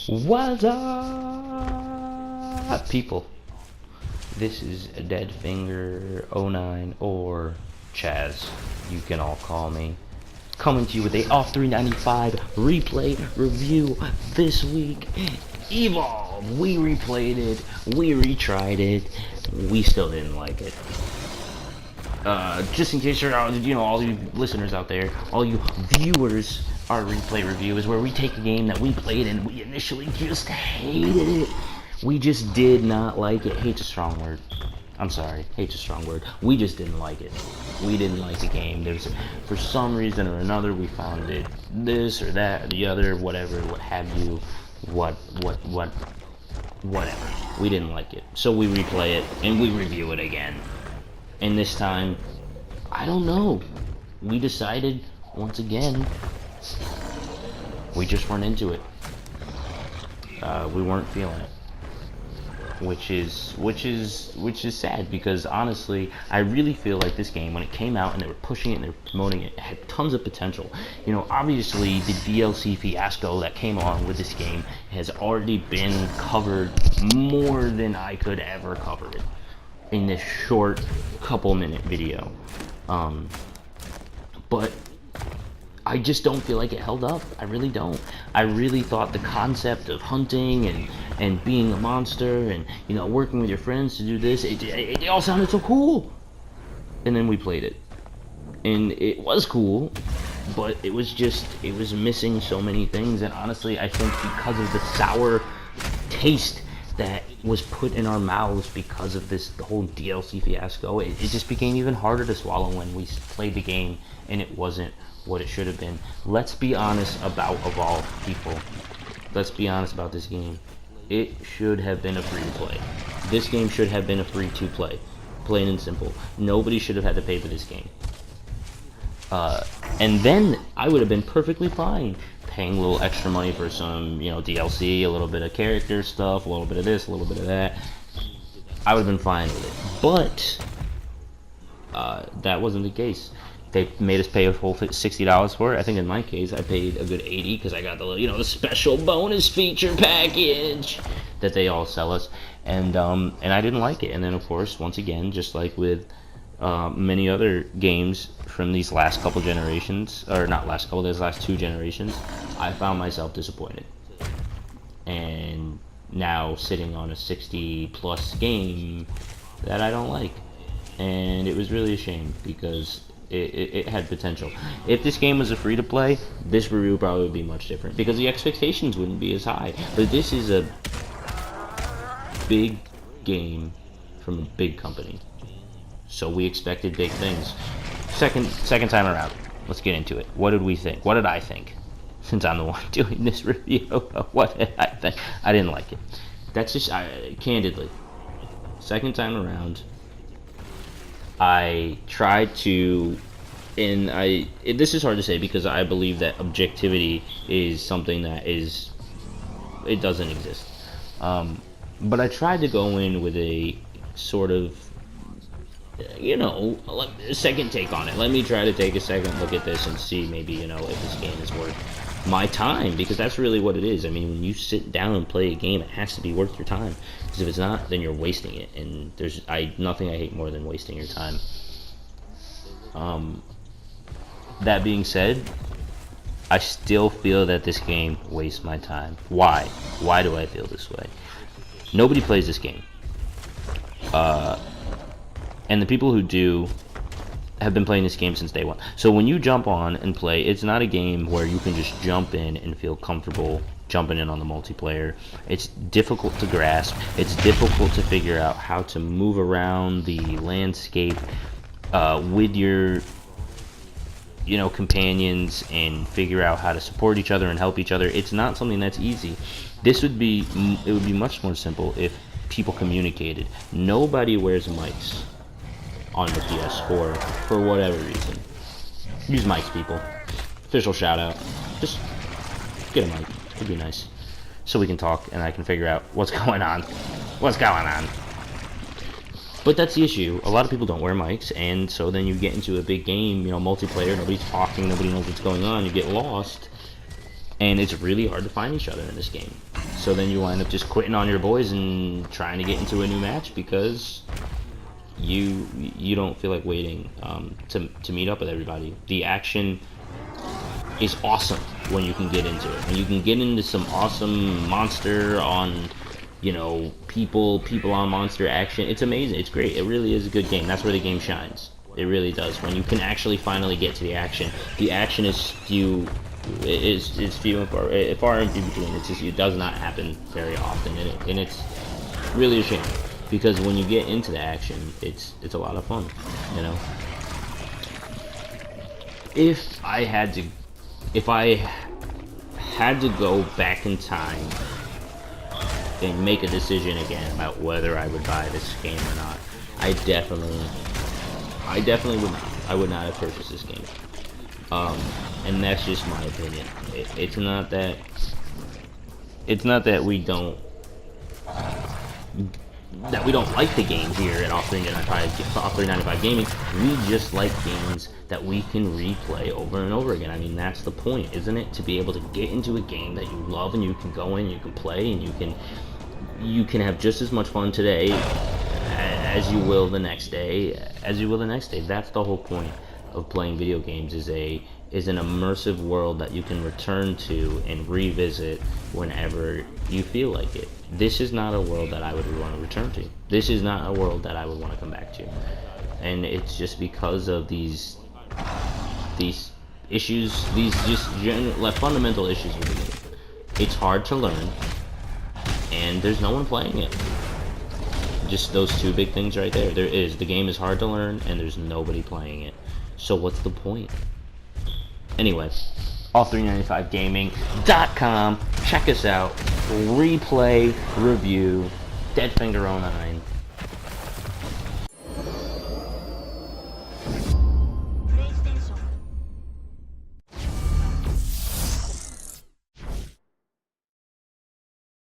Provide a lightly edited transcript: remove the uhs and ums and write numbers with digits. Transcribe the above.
What's up, people? This is Deadfinger09 or Chaz, you can all call me. Coming to you with a off 395 replay review this week. Evolve! We replayed it, we retried it, we still didn't like it. Just in case you're out, all you listeners out there, all you viewers, our replay review is where we take a game that we played and we initially just hated it. We just did not like it. Hate's a strong word. I'm sorry, hate's a strong word. We just didn't like it. We didn't like the game. For some reason or another, we found it this or that or the other, whatever, what have you, whatever. We didn't like it. So we replay it and we review it again. And this time, I don't know. We decided once again, we just weren't into it. We weren't feeling it, which is sad, because honestly, I really feel like this game, when it came out and they were pushing it and they were promoting it, it had tons of potential. Obviously the DLC fiasco that came along with this game has already been covered more than I could ever cover it in this short couple minute video. But I just don't feel like it held up. I really don't. I really thought the concept of hunting and being a monster and working with your friends to do this, it all sounded so cool. And then we played it, and it was cool, but it was missing so many things. And honestly, I think because of the sour taste that was put in our mouths because of the whole DLC fiasco, it just became even harder to swallow when we played the game and it wasn't what it should have been. Let's be honest about Evolve, people. Let's be honest about this game. It should have been a free to play. This game should have been a free to play. Plain and simple. Nobody should have had to pay for this game. And then I would have been perfectly fine paying a little extra money for some, DLC, a little bit of character stuff, a little bit of this, a little bit of that. I would have been fine with it. But that wasn't the case. They made us pay a full $60 for it. I think in my case, I paid a good $80 because I got the special bonus feature package that they all sell us, and I didn't like it. And then of course, once again, just like with many other games from these last couple generations, or not last couple, these last two generations, I found myself disappointed. And now sitting on a 60+ game that I don't like, and it was really a shame because it had potential. If this game was a free-to-play, this review would probably be much different because the expectations wouldn't be as high. But this is a big game from a big company, so we expected big things. Second time around, let's get into it. What did we think? What did I think? Since I'm the one doing this review, what did I think? I didn't like it. That's just candidly. Second time around, I tried to, and this is hard to say because I believe that objectivity is something that it doesn't exist. But I tried to go in with a sort of, a second take on it. Let me try to take a second look at this and see maybe, if this game is worth my time, because that's really what it is. I mean, when you sit down and play a game, it has to be worth your time. Because if it's not, then you're wasting it. And there's nothing I hate more than wasting your time. That being said, I still feel that this game wastes my time. Why? Why do I feel this way? Nobody plays this game. And the people who do have been playing this game since day one. So when you jump on and play, it's not a game where you can just jump in and feel comfortable jumping in on the multiplayer. It's difficult to grasp. It's difficult to figure out how to move around the landscape with your companions and figure out how to support each other and help each other. It's not something that's easy. It would be much more simple if people communicated. Nobody wears mics on the PS4 for whatever reason. Use mics, people. Official shout out. Just get a mic. It'd be nice, so we can talk and I can figure out what's going on. But that's the issue. A lot of people don't wear mics, and so then you get into a big game, multiplayer. Nobody's talking. Nobody knows what's going on. You get lost, and it's really hard to find each other in this game. so then you wind up just quitting on your boys and trying to get into a new match because you don't feel like waiting to meet up with everybody. The action is awesome when you can get into it. When you can get into some awesome monster on, you know, people on monster action. It's amazing. It's great. It really is a good game. That's where the game shines. It really does. When you can actually finally get to the action. The action is few and far and few between. It's just, it does not happen very often, and it's really a shame because when you get into the action, it's a lot of fun, you know. If I had to go back in time and make a decision again about whether I would buy this game or not, I definitely would not. I would not have purchased this game. And that's just my opinion. It's not that we don't like the games here at Off 395 Gaming. We just like games that we can replay over and over again. I mean, that's the point, isn't it? To be able to get into a game that you love and you can go in, you can play, and you can have just as much fun today as you will the next day. That's the whole point of playing video games, is an immersive world that you can return to and revisit whenever you feel like it. This is not a world that I would want to return to. This is not a world that I would want to come back to. And it's just because of these issues, these just fundamental issues with the game. It's hard to learn, and there's no one playing it. Just those two big things right there. The game is hard to learn, and there's nobody playing it. So what's the point? Anyway, all395gaming.com. Check us out. Replay, review, Deadfinger09.